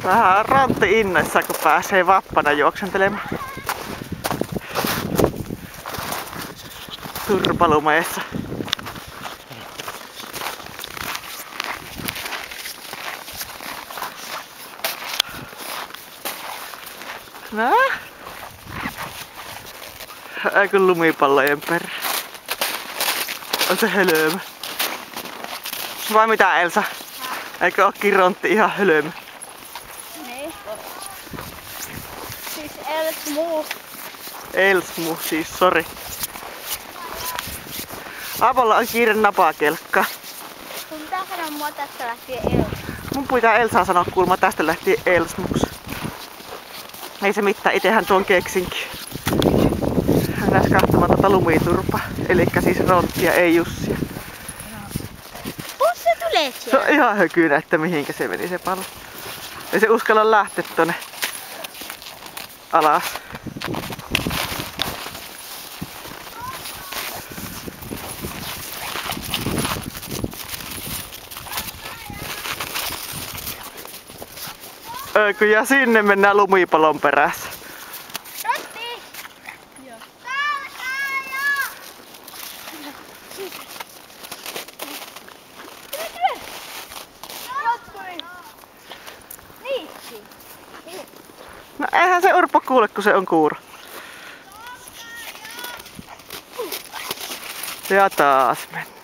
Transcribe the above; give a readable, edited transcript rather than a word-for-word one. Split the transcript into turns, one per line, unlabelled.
Vähän Rantti innoissa, kun pääsee vappana juoksentelemaan turpalumeessa. No? Eikö lumipallojen perä? On se hölmö. Vai mitä, Elsa? Eikö ookin Rontti ihan hölmö?
Ei. Siis Elsmu.
Elsmu, siis sori. Avolla on kiire napakelkka.
Sun pitää sanoa mua tästä lähtien Elsmu.
Mun pitää Elsaa sanoa kuulemma tästä lähtien Elsmuks. Ei se mitään, itehän tuon keksinkin. Näis kahtamaan tota lumiturpa. Elikkä siis Ronttia, ei Jussia.
Se tulee
Se
siellä.
on ihan hökynä, että mihinkä se meni se pallo. Ei se uskalla lähteä tonne alas. Ja sinne mennään lumipallon perässä.
Rontti! Joo.
No eihän se Urpo kuule, kun se on kuuro. Ja taas mennään.